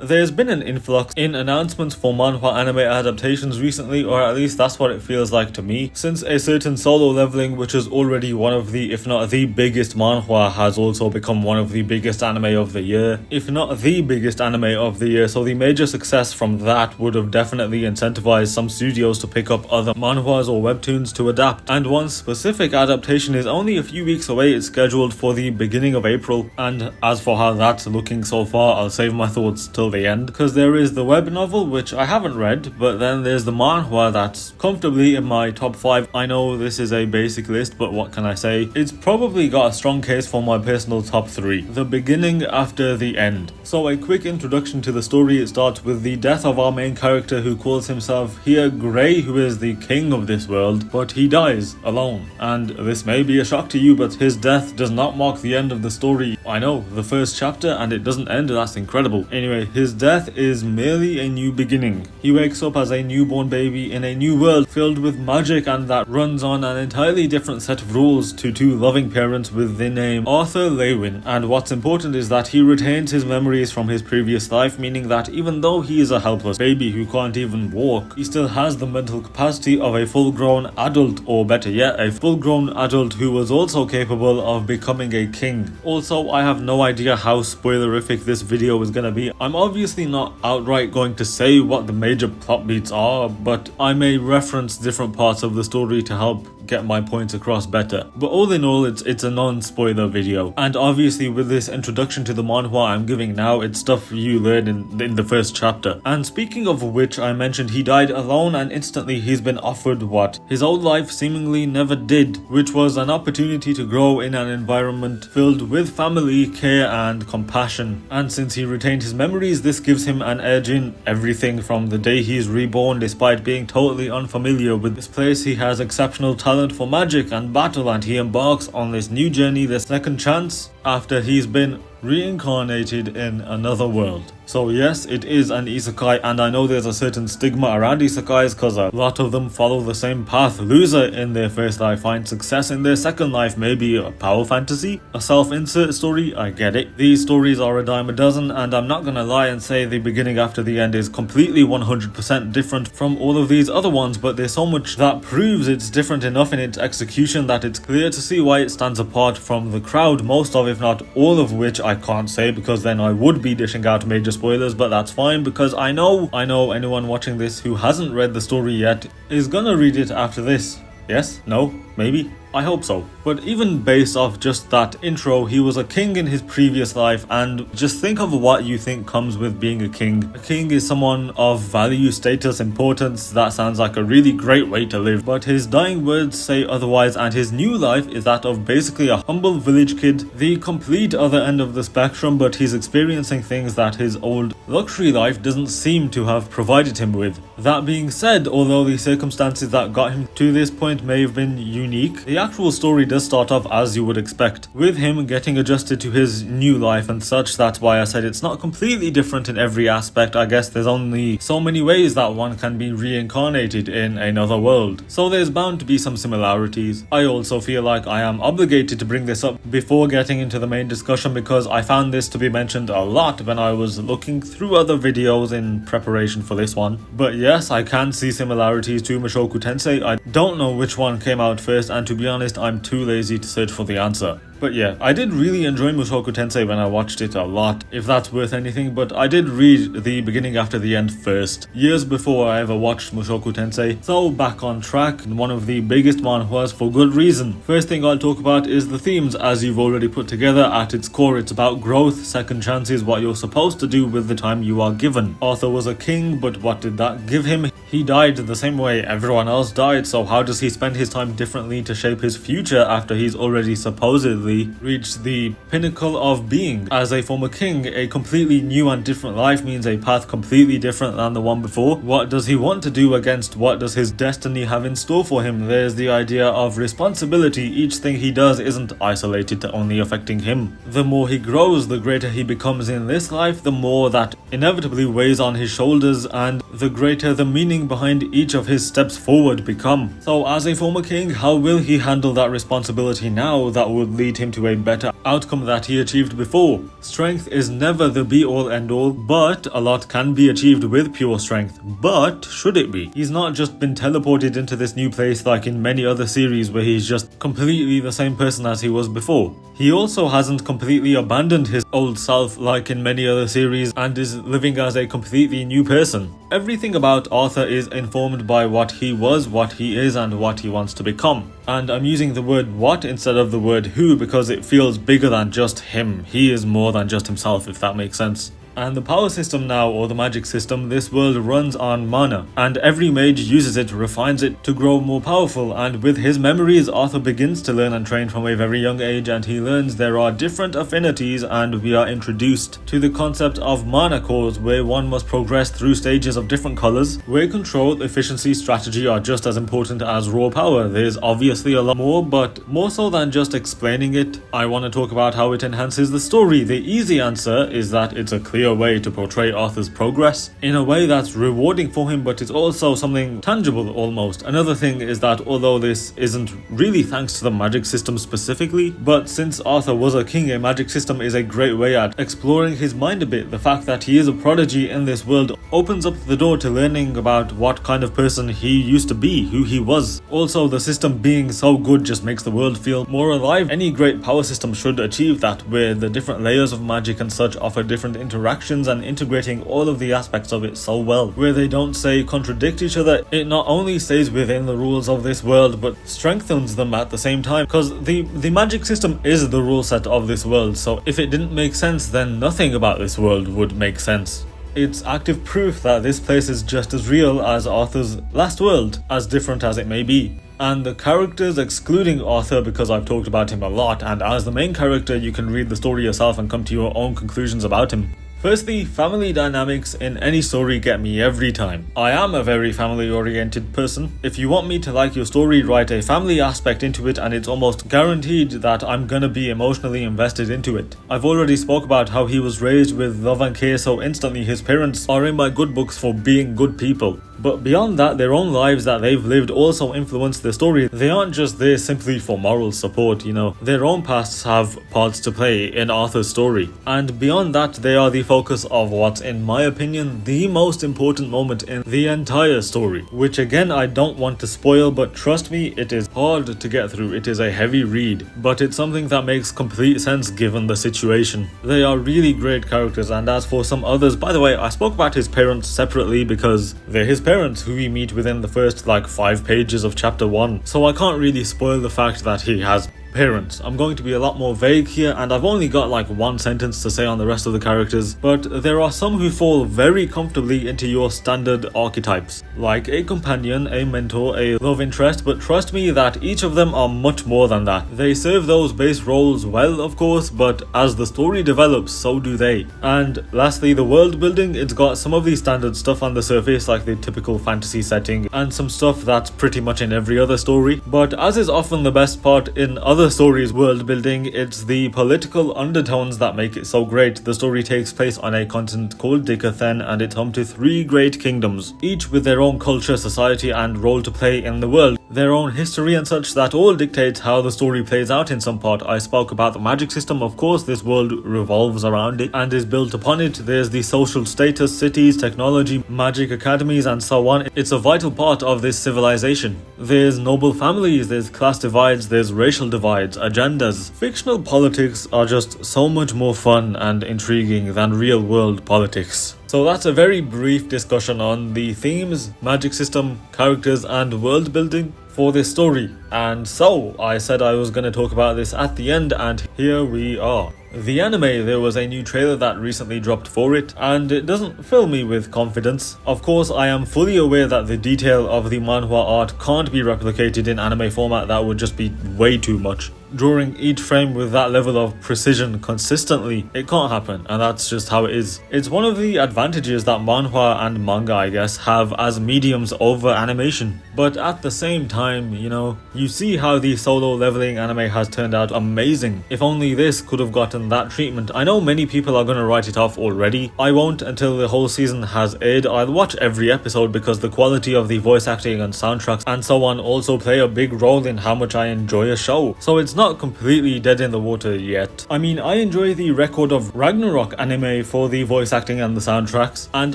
There's been an influx in announcements for manhwa anime adaptations recently, or at least that's what it feels like to me, since a certain Solo Leveling, which is already one of the, if not the biggest manhwa, has also become one of the biggest anime of the year, if not the biggest anime of the year. So the major success from that would have definitely incentivized some studios to pick up other manhwas or webtoons to adapt, and one specific adaptation is only a few weeks away. It's scheduled for the beginning of April, and as for how that's looking so far, I'll save my thoughts till the end, because there is the web novel, which I haven't read, but then there's the manhwa that's comfortably in my top 5. I know this is a basic list, but what can I say? It's probably got a strong case for my personal top 3, the beginning after the end. So a quick introduction to the story. It starts with the death of our main character, who calls himself here Grey, who is the king of this world, but he dies alone. And this may be a shock to you, but his death does not mark the end of the story. I know, the first chapter, and it doesn't end. That's incredible. Anyway, his death is merely a new beginning. He wakes up as a newborn baby in a new world filled with magic, and that runs on an entirely different set of rules to two loving parents with the name Arthur Lewin. And what's important is that he retains his memories from his previous life, meaning that even though he is a helpless baby who can't even walk, he still has the mental capacity of a full-grown adult, or better yet, a full-grown adult who was also capable of becoming a king. Also, I have no idea how spoilerific this video is gonna be. I'm obviously not outright going to say what the major plot beats are, but I may reference different parts of the story to help get my points across better. But all in all, it's a non-spoiler video. And obviously with this introduction to the manhwa I'm giving now, it's stuff you learn in the first chapter. And speaking of which, I mentioned he died alone, and instantly he's been offered what his old life seemingly never did, which was an opportunity to grow in an environment filled with family, care and compassion. And since he retained his memories, this gives him an edge in everything from the day he's reborn. Despite being totally unfamiliar with this place, he has exceptional talent for magic and battle, and he embarks on this new journey, the second chance, after he's been reincarnated in another world. So yes, it is an isekai, and I know there's a certain stigma around isekais because a lot of them follow the same path. Loser in their first life finds success in their second life. Maybe a power fantasy, a self-insert story, I get it. These stories are a dime a dozen, and I'm not gonna lie and say the beginning after the end is completely 100% different from all of these other ones, but there's so much that proves it's different enough in its execution that it's clear to see why it stands apart from the crowd, most of, if not all of which I can't say, because then I would be dishing out major spoilers, but that's fine, because I know anyone watching this who hasn't read the story yet is gonna read it after this. Yes? No? Maybe? I hope so. But even based off just that intro, he was a king in his previous life, and just think of what you think comes with being a king. A king is someone of value, status, importance. That sounds like a really great way to live, but his dying words say otherwise, and his new life is that of basically a humble village kid, the complete other end of the spectrum, but he's experiencing things that his old luxury life doesn't seem to have provided him with. That being said, although the circumstances that got him to this point may have been unique, the actual story does start off as you would expect, with him getting adjusted to his new life and such. That's why I said it's not completely different in every aspect. I guess there's only so many ways that one can be reincarnated in another world, so there's bound to be some similarities. I also feel like I am obligated to bring this up before getting into the main discussion, because I found this to be mentioned a lot when I was looking through other videos in preparation for this one. But yes, I can see similarities to Mushoku Tensei. I don't know which one came out first, and to be honest, I'm too lazy to search for the answer. But yeah, I did really enjoy Mushoku Tensei when I watched it a lot, if that's worth anything, but I did read the beginning after the end first, years before I ever watched Mushoku Tensei. So back on track, one of the biggest manhwas for good reason. First thing I'll talk about is the themes, as you've already put together. At its core, it's about growth, second chances, what you're supposed to do with the time you are given. Arthur was a king, but what did that give him? He died the same way everyone else died, so how does he spend his time differently to shape his future after he's already supposedly reached the pinnacle of being? As a former king, a completely new and different life means a path completely different than the one before. What does he want to do against what does his destiny have in store for him? There's the idea of responsibility. Each thing he does isn't isolated to only affecting him. The more he grows, the greater he becomes in this life, the more that inevitably weighs on his shoulders, and the greater the meaning behind each of his steps forward become. So as a former king, how will he handle that responsibility now that would lead him to a better outcome that he achieved before. Strength is never the be-all end-all, but a lot can be achieved with pure strength. But should it be? He's not just been teleported into this new place like in many other series where he's just completely the same person as he was before. He also hasn't completely abandoned his old self like in many other series and is living as a completely new person. Everything about Arthur is informed by what he was, what he is, and what he wants to become. And I'm using the word what instead of the word who because it feels bigger than just him. He is more than just himself, if that makes sense. And the power system now, or the magic system, this world runs on mana, and every mage uses it, refines it to grow more powerful, and with his memories Arthur begins to learn and train from a very young age, and he learns there are different affinities, and we are introduced to the concept of mana cores, where one must progress through stages of different colors, where control, efficiency, strategy are just as important as raw power. There's obviously a lot more, but more so than just explaining it, I want to talk about how it enhances the story. The easy answer is that it's a clear way to portray Arthur's progress in a way that's rewarding for him, but it's also something tangible almost. Another thing is that although this isn't really thanks to the magic system specifically, but since Arthur was a king, a magic system is a great way at exploring his mind a bit. The fact that he is a prodigy in this world opens up the door to learning about what kind of person he used to be, who he was. Also, the system being so good just makes the world feel more alive. Any great power system should achieve that, where the different layers of magic and such offer different interactions and integrating all of the aspects of it so well, where they don't say contradict each other. It not only stays within the rules of this world but strengthens them at the same time, because the magic system is the rule set of this world, so if it didn't make sense then nothing about this world would make sense. It's active proof that this place is just as real as Arthur's last world, as different as it may be. And the characters, excluding Arthur because I've talked about him a lot, and as the main character you can read the story yourself and come to your own conclusions about him. Firstly, family dynamics in any story get me every time. I am a very family-oriented person. If you want me to like your story, write a family aspect into it and it's almost guaranteed that I'm gonna be emotionally invested into it. I've already spoke about how he was raised with love and care, so instantly his parents are in my good books for being good people. But beyond that, their own lives that they've lived also influence the story. They aren't just there simply for moral support, you know. Their own pasts have parts to play in Arthur's story. And beyond that, they are the focus of what's, in my opinion, the most important moment in the entire story. Which again, I don't want to spoil, but trust me, it is hard to get through. It is a heavy read, but it's something that makes complete sense given the situation. They are really great characters, and as for some others, by the way, I spoke about his parents separately because they're his parents who we meet within the first 5 pages of chapter 1, so I can't really spoil the fact that he has parents. I'm going to be a lot more vague here, and I've only got one sentence to say on the rest of the characters, but there are some who fall very comfortably into your standard archetypes, like a companion, a mentor, a love interest, but trust me that each of them are much more than that. They serve those base roles well, of course, but as the story develops, so do they. And lastly, the world building, it's got some of the standard stuff on the surface, like the typical fantasy setting, and some stuff that's pretty much in every other story, but as is often the best part in other stories' world building, it's the political undertones that make it so great. The story takes place on a continent called Dicathen, and it's home to 3 great kingdoms, each with their own culture, society, and role to play in the world, their own history and such that all dictates how the story plays out in some part. I spoke about the magic system, of course, this world revolves around it and is built upon it. There's the social status, cities, technology, magic academies, and so on. It's a vital part of this civilization. There's noble families, there's class divides, there's racial divides, agendas. Fictional politics are just so much more fun and intriguing than real world politics. So that's a very brief discussion on the themes, magic system, characters, and world building for this story. And so I said I was going to talk about this at the end, and here we are. The anime, there was a new trailer that recently dropped for it, and it doesn't fill me with confidence. Of course, I am fully aware that the detail of the manhwa art can't be replicated in anime format. That would just be way too much. Drawing each frame with that level of precision consistently, it can't happen, and that's just how it is. It's one of the advantages that manhwa and manga, I guess, have as mediums over animation. But at the same time, you see how the solo leveling anime has turned out amazing. If only this could have gotten that treatment. I know many people are going to write it off already. I won't until the whole season has aired. I'll watch every episode because the quality of the voice acting and soundtracks and so on also play a big role in how much I enjoy a show. So it's not completely dead in the water yet. I mean, I enjoy the record of Ragnarok anime for the voice acting and the soundtracks, and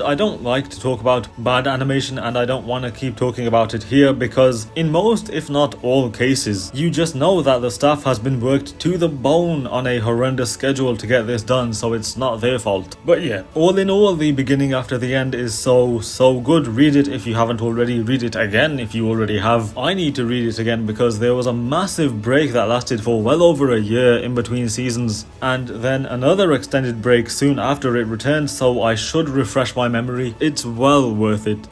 I don't like to talk about bad animation, and I don't want to keep talking about it here because in most, if not all cases, you just know that the staff has been worked to the bone on a horrendous schedule to get this done, so it's not their fault. But yeah, all in all, the beginning after the end is so good. Read it if you haven't already. Read it again if you already have. I need to read it again because there was a massive break that lasted for well over a year in between seasons, and then another extended break soon after it returned, so I should refresh my memory. It's well worth it.